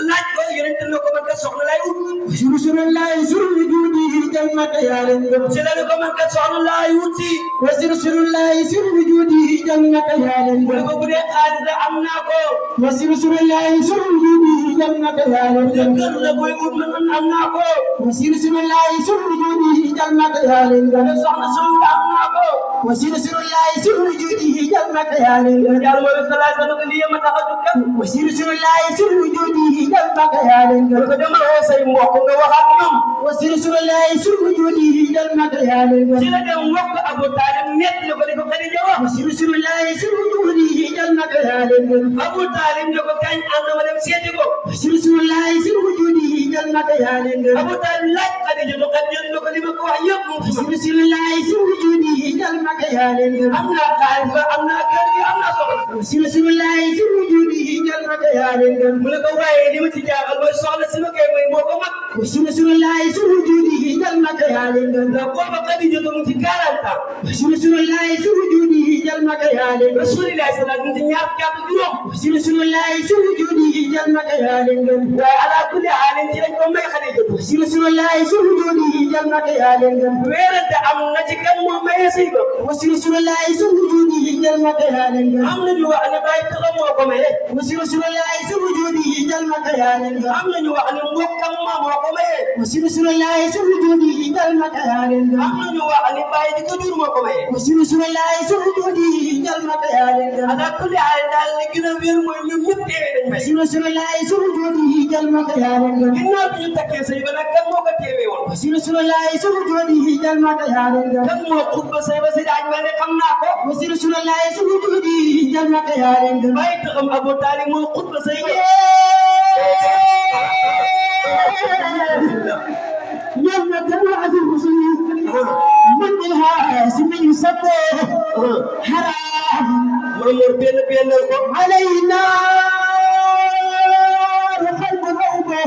laaj ko yonent na ko man ka soxna lay ut sursurullahi surwujudi jalmata yalen ci la ko man ka soxna lay wuti wa sursurullahi surwujudi jalmata yalen mu ne ko bu dee xaalis la am naa ko wa sursurullahi surwujudi jalmata yalen kër la koy ut man am naa ko wa sursurullahi surwujudi jalmata yalen soxna suñu am naa ko wa sursurullahi surwujudi jalmata yalen yàlla mooy salaay sama ko lii ma tax a jóg kat wa sursurullahi surwujudi jalmata yalen ko demal woo say mbokk nga wax ak ñoom wa sursurullahi surwujudi jalmata yalen ci la dem mbokk Abu Taalib nekk li ko di ko Xadija wax wa sursurullahi surwujudi jalmata yalen Abu Taalib ne ko kañ ànd ma dem seeti ko wa sursurullahi surwujudi jalmata yalen Abu Taalib laaj Xadija ne ko li ma ko wax yëpp mu wa sursurullahi surwujudi jalmata yalen am naa xaalis ba am naa kër gi am naa soxla wa sursurullahi surwujudi jalmata yalen mu ne ko waaye li ma ci jaaxal mooy soxla si ma koy may moo ko mag wa sursurullahi surwujudi jalmata yalen ndax booba Xadija mu ci 40 ans wa sursurullahi surwujudi jalmata yalen Rasulillahi sallallahu alayhi wa sallam ñaar fukki at ak juróom wa sursurullahi surwujudi jalmata yalen waaye ala kulli haalin ci lañ ko may Xadija wa sursurullahi surwujudi jalmata yalen weerante am na ci kan moo mayee sëy ba wa sursurullahi surwujudi jalmata yalen am na ñu wax ne bàyyi taxam moo ko maye wa sursurullahi surwujudi jalmata yalen am na ñu wax ne mbokkam ma moo ko maye wa sursurullahi surwujudi jalmata yalen am na ñu wax ne bàyyi di ko jur moo ko maye wa sursurullahi surwujudi jalmata yalen ala kulli haal daal li gën a wér mooy ñoom ñëpp teewee dañ may sursurullahi surwujudi jalmata yalen ginnaaw bi ñu takkee sëy ba nag kan moo ko teewee woon wa sursurullahi surwujudi jalmata yalen kan moo xutba sëy ba si daaj ma ne xam naa ko wa sursurullahi surwujudi jalmata yalen bàyyi taxam Abu Taalib moo xutba sëy ba ñoom nag dañoo azul musulmi man ilha si min sabbo haram Mamour benn ko علينا قلب روضه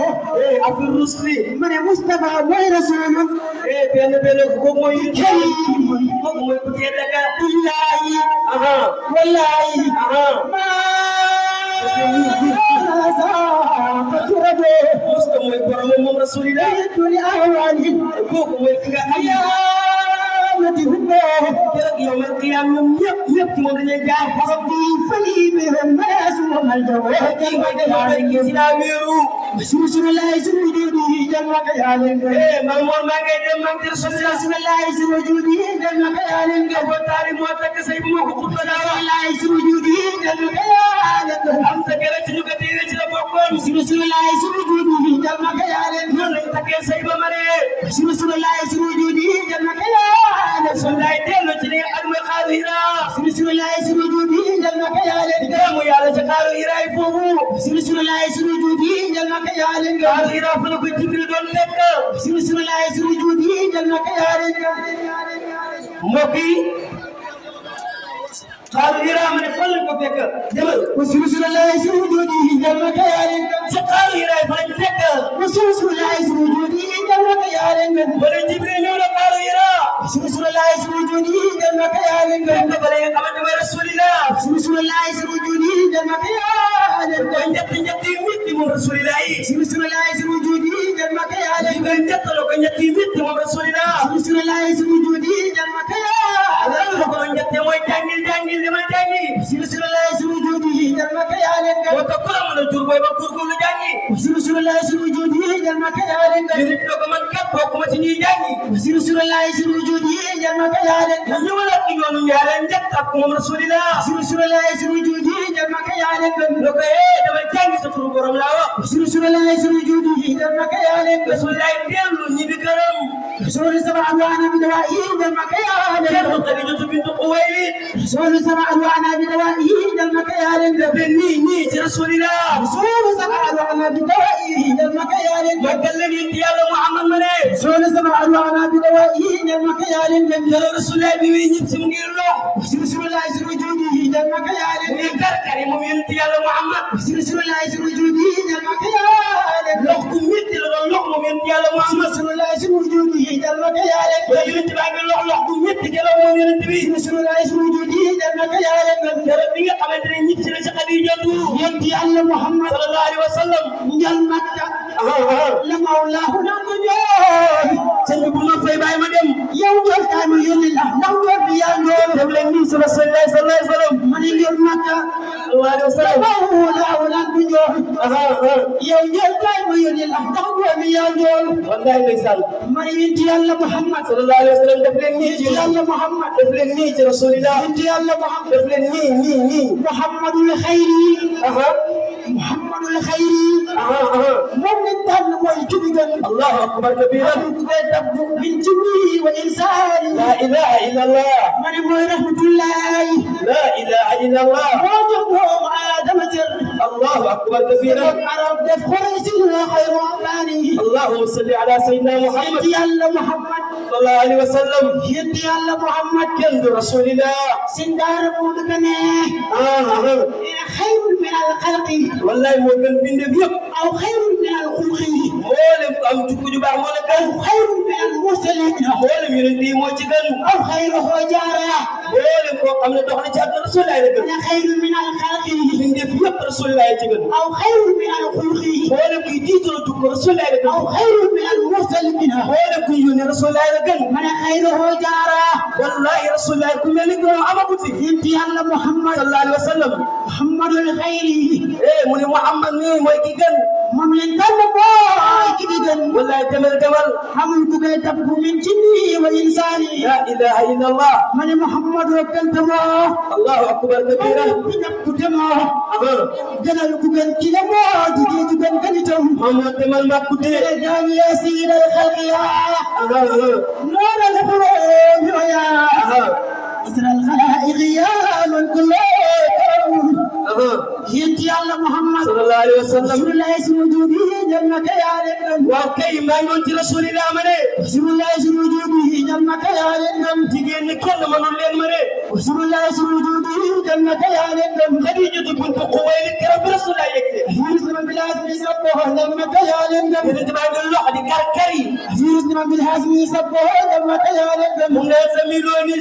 affaire rusli من مصطفى ورسول benn ko mooy كريم kooku mooy ku tee daga بالله aha والله aha ما ساقط ربه musta mooy borom moom Rasulillah يد لأهوالي kooku mooy ki nga xam قيامة هبه keroog yawmal qiyaam ñoom ñëpp ci moom dañuy jaar borom bi فلي بهم ما يسوى الجواب kii mooy kii ci laa wéeru رسول الله سوجوده جمع كيالين Mamour maa ngay dem maa ngi Rasulillah رسول الله سوجوده جمع كيالين Abu Taalib moo takk sëy bu moo ko xutba daa رسول wax الله سوجوده جمع كيالين am sa gërëm ci ñu ko téere ci la bokkoon رسول الله سوجوده جمع كيالين noonu lañ takkee sëy ba ma ne رسول الله سوجوده جمع كيالين Rasulillah dellu ci li nga xam ne xaaru Hira رسول الله سوجوده جمع كيالين jaamu yàlla ci xaaru Hira yi foofu رسول الله سوجوده جمع كيالين xaaru Hira fa la ko Jibril doon fekk رسول الله سوجوده جمع كيالين mbokk yi xaaru Hira ma ne fan lañ ko fekk demal رسول الله سوجوده جمع كيالين ci xaaru Hira yi fa lañ fekk رسول الله سوجوده جمع كيالين wala Jibril ñëw na xaaru Hira رسول الله سوجوده جمع كيالين fekk ba la nga xamante mooy Rasulillah رسول الله سوجوده جمع كيالين koy ñetti mitti moom Rasulillah yi رسول الله سوجوده جمع كيالين koy ñettaloo ko ñetti mitti moom Rasulillah رسول الله سوجوده جمع كيالين lan la ko ñettee mooy jàngil li ma jàngi رسول الله سوجوده makayalen yonent bi ko man kat bokkuma ci ñuy jàngi وسير رسول الله سير وجودي جل مكيالن ñu wala ci yoonu ñaareel njëkk ak moom rasulillah وسير رسول الله سير وجودي جل مكيالن ne ko dama jàngi sa turu borom laa wax وسير رسول الله سير وجودي جل مكيالن rasulillah dellu ñibbi këram رسول سبع ألوانا بدوائه جل مكيالن kenn Xadijatu bintu Xuwaylid رسول سبع ألوانا بدوائه جل مكيالن nii ci rasulillah رسول سبع ألوانا بدوائه جل مكيالن màggal leen yonent yàlla Muhammad ma ne رسول سبع ألوانا بدوائه جل مكيالن dara rasulillah bi muy ñib si mu ngi lox وسير رسول الله سير وجودي جل مكيالن mu ngi karkari moom yonent yàlla Muhammad وسير رسول الله سير وجودي جل مكيالن lox bu métti la doon lox moom yonent yàlla Muhammad رسول الله سير وجودي جل مكيالن te yonent baa ngi lox bu métti jëla moom yonent bi رسول الله سير وجودي جل مكيالن dara bi nga xamante ne ñib si la ci Xadijatu ينتي الله محمد sallallahu alayhi wa sallam njal makka la mawlaahu na ko ñoon sëñ bi bu ma fay bàyyi ma dem yow njol kaay ma yónni la ndax njol bi yaa njool dem leen nii si rasulillah sallallahu alayhi wa sallam ma ne njol makka sallallahu alayhi wa sallam la mawlaahu na ko ñoon yow njol kaay ma yónni la ndax njol bi yaa njool wallahi ndeysaan ma ne yonti yàlla Muhammad sallallahu alayhi wa sallam def leen nii ci yonti yàlla Muhammad def leen nii ci rasulillah yonti yàlla Muhammad def leen nii Muhammadul xayri Muhammadul xayri moom lañ tànn mooy jubi gën allahu akbar kabiran min jinni wa insaani la ilaha illa allah ma ne mooy rahmatullahi la ilaha illa allah moo jox doomu aadama cër allahu akbar kabiran arab def xoraysi la xayru amaani allahumma salli ala sayyidina muhammad yonti yàlla Muhammad sallallahu alayhi wa sallam yonti yàlla Muhammad kenn du rasulillah sindaara moo dëgg ne xayrun min al xalqi wallahi moo gën bindéef yëpp aw xayrun min al xulqi mboolem ku am jukku ju baax moo la gën aw xayrun min al mursalin mboolem yonent yi moo ci gën aw xayruhu jaara mboolem koo xam ne dox na ci àdduna rasulillah la gën ne xayrun min al xalqi bindéef yëpp rasulillah ci gën aw xayrun min al xulqi mboolem kuy tiitoo jukko rasulillah la gën aw xayrun min al mursalin mboolem kuy yónni rasulillah la gën ma ne xayruhu jaara wallahi rasulillah ku mel ni ko amagut fi yonti yàlla Muhammad sallallahu alayhi wa sallam Muhammadul xayri mu ne Muhammad nii mooy ki gën moom lañ tànn mooy ki di gën wallahi demal xamul ku koy tabb min jinni wa insaani la ilaha illa allah ma ne Muhammadu kantamoo allahu akbar kabiran ku ñëpp demoo gënal ku gën ki demoo jigéen ju gën gënitam Muhammad demal ma ku dee daan yaa siidal xalqiya noona la xuloo ñooyaa asra alxalaa'iqi yaa man kulloo yonti yàlla Muhammad sallallahu alayhi wa sallam rasulullahi si wujudihi jannaka yaa leen waaw kay maa ngi woon ci rasulillah ma ne rasulullahi si wujudihi jannaka yaa leen jigéen ñi kenn mënul leen ma ne rasulullahi si wujudihi jannaka yaa leen Xadijatu bintu Xuwaylid keroog bi rasulillah yegte musliman bil hasbi sabbahu jannaka yaa leen yonent baa ngi lox di karkari musliman bil hasbi sabbahu jannaka yaa leen mu ne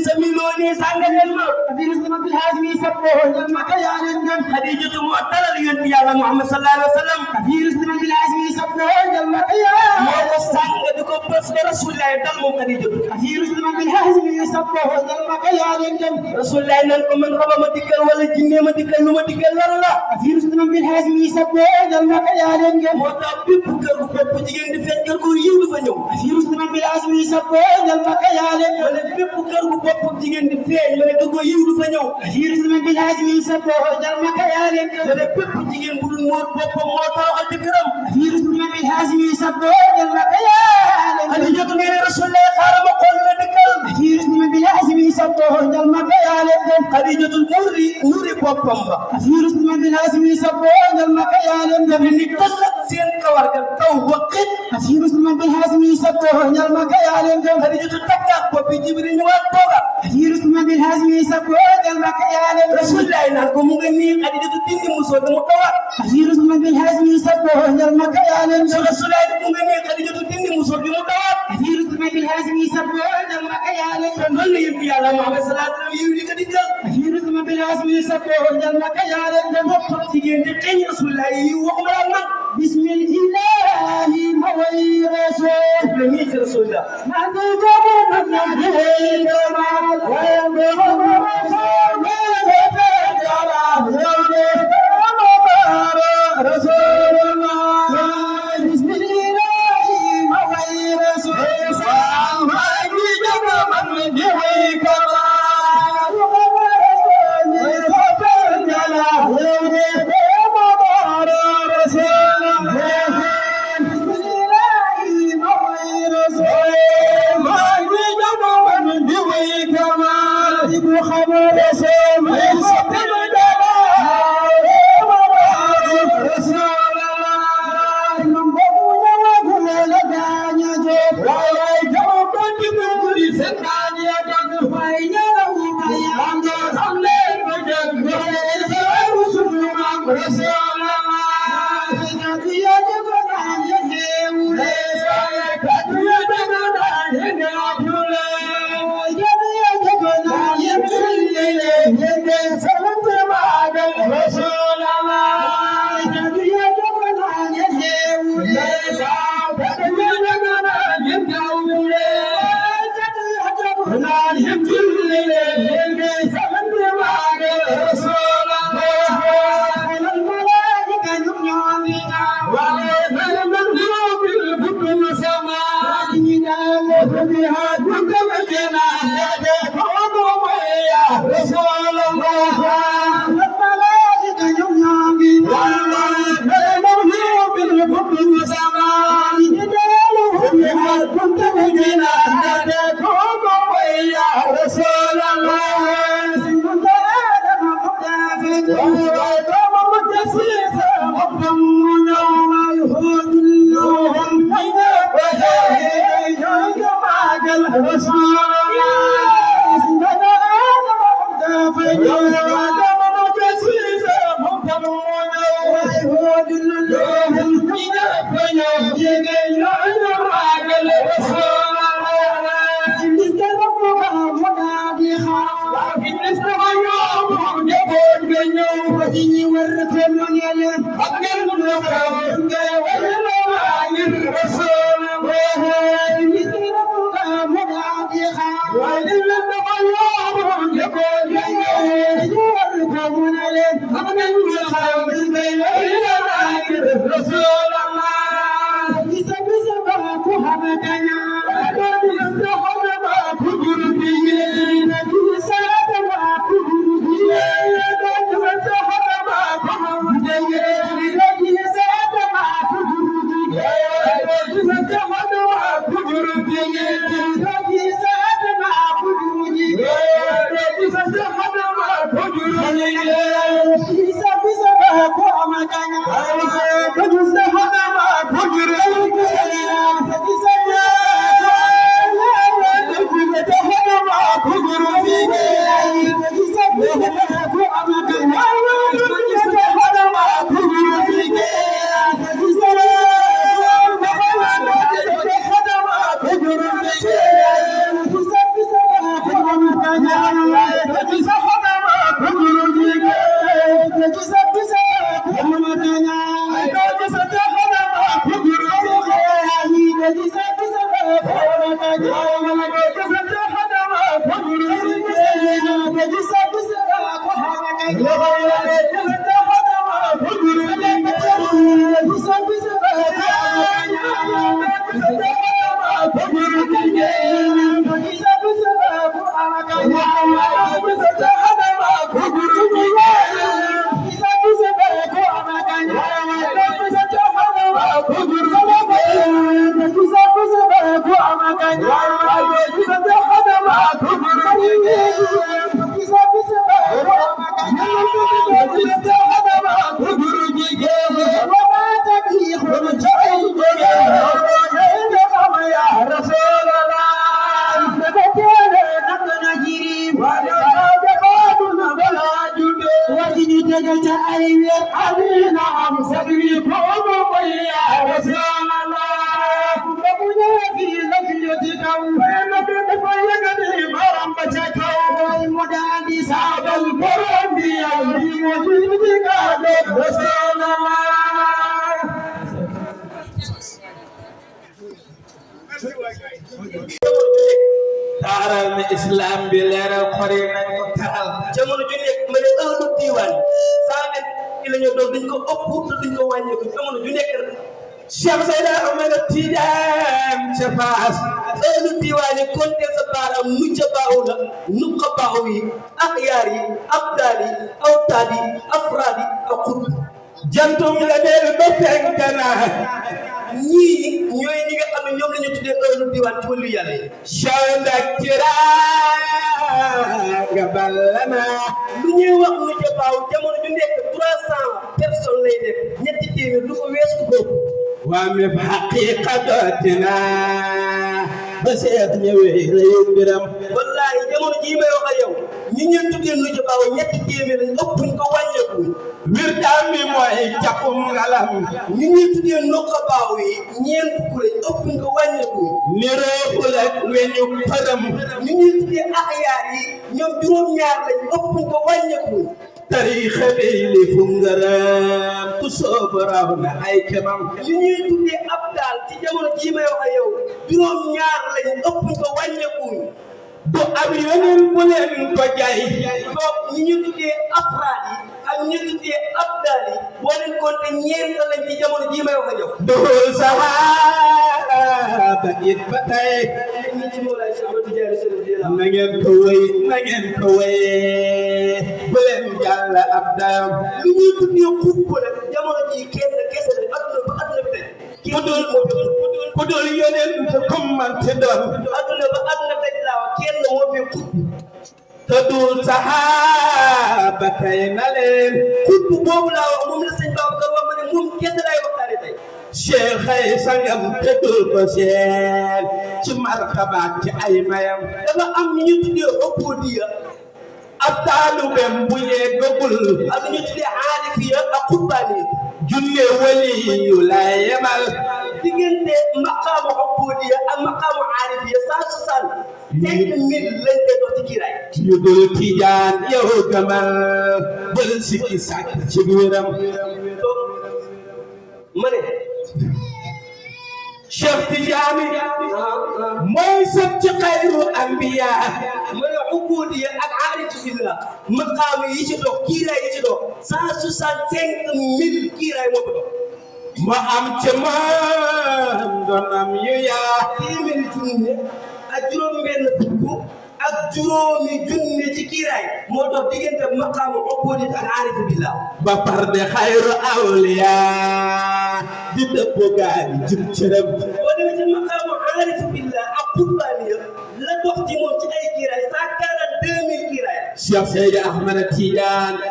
samiloni sàngaleen ma musliman bil hasbi sabbahu jannaka yaa leen Xadijatu moo dalal yonent yàlla Muhammad sallallahu alayhi wa sallam musliman bil hasbi sabbahu jannaka yaa moo ko sàng di ko bës ba rasulillah dal moom Xadijatu musliman bil hasbi sabbahu jannaka yaa leen rasulillah nan ko man raba ma dikkal wala jinne ma dikkal lu ma dikkal lan la musliman bil hasbi sabbahu jannaka yaa leen moo tax bépp kër gu bopp jigéen di feeñ kër gu yiw du fa ñëw musliman bil hasbi sabbahu jannaka yaa leen ma ne bépp kër gu bopp jigéen di feeñ ma ne kër gu yiw du fa ñëw musliman bil hasbi sabbahu jannaka yaa leen ma ne bépp jigéen bu dul moo boppam moo toroxal ci këram musliman bil hasbi sabbahu jannaka yaa leen Xadijatu nee ne rasulillah xaaral ma xool la dikkal musliman bil hasbi sabbahu jannaka yaa leen Xadijatu nuri boppam ba musliman bil hasbi sabbahu jannaka yaa leen ni tas seen kawar ga taw ba xit musliman bil hasbi sabbahu jannaka yaa leen Xadijatu takkaat boppi Jibril ñëwaat tooga musliman bil hasbi sabbahu jannaka yaa leen rasulillah naan ko mu nga nii Xadijatu dindi musóor mu tawaat musliman bil hasbi sabbahu jannaka yaa leen rasulillah mu nga nii Xadijatu dindi musóor mu tawaat musliman bil hasbi sabbahu jannaka yaa leen loolu la yëpp yàlla Muhammad sallallahu alayhi wa sallam yiw di ko dikkal musliman bil hasbi sabbahu jannaka yaa leen bopp jigéen di xeeñ rasulillah yi waxuma la man bismillahi ma way rasul la ñii ci rasulillah nanu jabu nanu jamal wa rasulullah bismillah taaral ne islam bi leeral xor yi nañ ko taral jamono ju nekk ma ne ëllu diiwaan saa ne ci la ñu doon duñ ko ëpp te duñ ko wàññeeku jamono ju nekk Cheikh Seyda Ahmed Tidiane ca Faas ëllu diiwaan yi konte sa baaraam nu ca baaw la nu ko baaw yi ak yaar yi abdaal yi awtaad yi afraad yi ak xut jantum la del ba fenk na ñii ñooy ñi nga xam ne ñoom la ñu tuddee ëllu diiwaan ci wàllu yàlla yi shawda kira nga ballana lu ñuy wax nu ca baaw jamono ju nekk 300 personnes lay def ñetti téeméer du ko weesu ko wa mi haqiqatatina ba seet ñëwee lay mbiram wallaahi jamono jii may wax ak yow ñi ñeen tuddee nu ci baaw ñetti téeméer lañ ëppuñ ko wàññeekuñ wirdaam mi mooy jàppum ngalam ñi ñuy tuddee nokka baaw yi ñeen fukk lañ ëppuñ ko wàññeekuñ niroogul ak weñu përëm ñi ñuy tuddee axyaar yi ñoom juróom-ñaar lañ ëppuñ ko wàññeekuñ tariixa bi li fu ngaram ku soobu raw na ay kemam li ñuy tuddee ab daal ci jamono jii may wax ak yow juróom-ñaar lañ ëppuñ ko wàññeekuñ du ab yeneen bu leen ko jaay donc ñi ñuy tuddee afraad yi ak ñi ñuy tuddee ab daal yi boo leen compté ñeent lañ ci jamono jii may wax ak yow dul saxaaba it ba tey ñi ci Mawlaay Cheikh Ahmad Tidiane Chérif di la na ngeen ko wéy na ngeen ko wéy bu leen jàll ab dayam li ñuy tuddee xutba nag jamono jii kenn kese la adduna ba adduna bi tey ku dul yeneen ku man ci doon adduna ba adduna tey laa kenn moo fi xutba te dul saxaaba tey na leen xutba boobu laa wax moom la sëñ Babacar wax ma ne moom kese laay waxtaane tey cheikh ay sangam te dul ko seen ci martabaat ci ay mayam dafa am ñu tuddee ubudiya ab taalubem bu yeggagul ak ñu tuddee aarifiya ak xutbaaniya junne wali yu la yemal diggante maqaamu ubudiya ak maqaamu aarifiya 165 000 lañ koy dox ci kiiraay yu dul tijaan yow gamal bal sikki sàkk ci biiram ma ne Cheikh Tidiane mooy sët ci xayru anbiya ma ne ubudiya ak aarifu billah maqaamu yi ci dox kiiraay yi ci dox 165 000 kiiraay moo ko dox ma am ca maam doonam yu yaa téeméeri junne ak juróom-benn fukk ak juróomi junne ci kiiraay moo dox diggante maqaamu ubudiya ak aarifu billah ba par de xayru awliya di dëpp gaari jëm cërëm boo demee ci maqaamu aarifu billah ak xutbaaniya la dox ci moom ci ay kiiraay 142 000 kiiraay Cheikh Seydi Ahmad Tidiane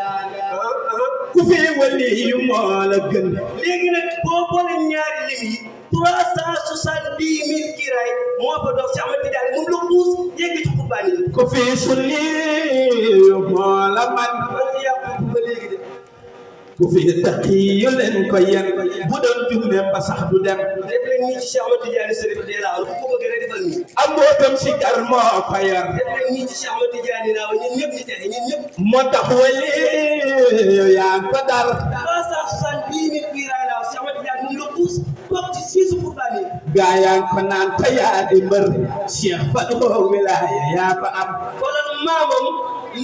ku fi wali yu moo la gën léegi nag boo boole ñaari lim yi 370 000 kiiraay moo fa dox ci Ahmad Tidiane moom la xuus yegg ci xutbaaniya ku fi sunni yu moo la man ba léegi de ku fi taqi yu leen ko yen bu doon junne ba sax du dem def leen nii ci Cheikh Ahmad Tidiane Chérif de la ku ko bëgg rek defal nii am mbootam si kar moo ko yor def leen nii ci Cheikh Ahmad Tidiane la ñun ñëpp ñu texe ñun ñëpp moo tax wali yaa ko dar 370 000 kiiraay la Cheikh Ahmad Tidiane mu la xuus bokk ci siisu xutbaaniya gaa yaa ko naan te yaa di mbër Cheikh Fadou wilaaya yaa ko am wala maamam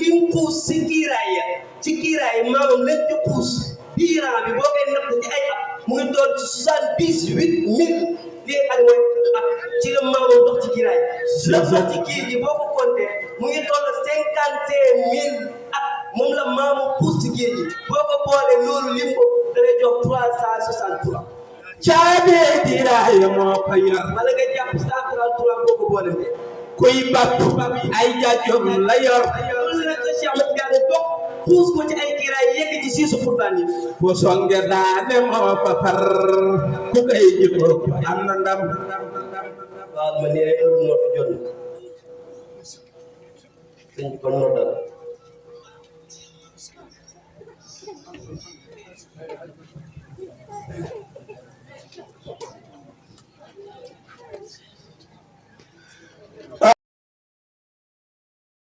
lim xuus ci kiiraay maamam lañ ci xuus biiran bi boo koy natt ci ay at mu ngi doon ci 78 000 lii ak mooy at ci la maamam dox ci kiiraay la dox ci kii gi boo ko compté mu ngi toll 55 000 at moom la maamam xuus ci géej gi boo ko boolee loolu lim ko da lay jox 363 caabee diraaya moo ko yor wala nga jàpp 133 boo ko boolee kuy bàpp ay jaajom la yor loolu nag la Cheikh Ahmad Tidiane dox xuus ko ci ay kiiraay yegg ci siisu xutbaan yi fu songe daane moo fa far ku koy jikko am na ndam waaw ma nee rek heure moo fi jot na sëñ bi kon noddal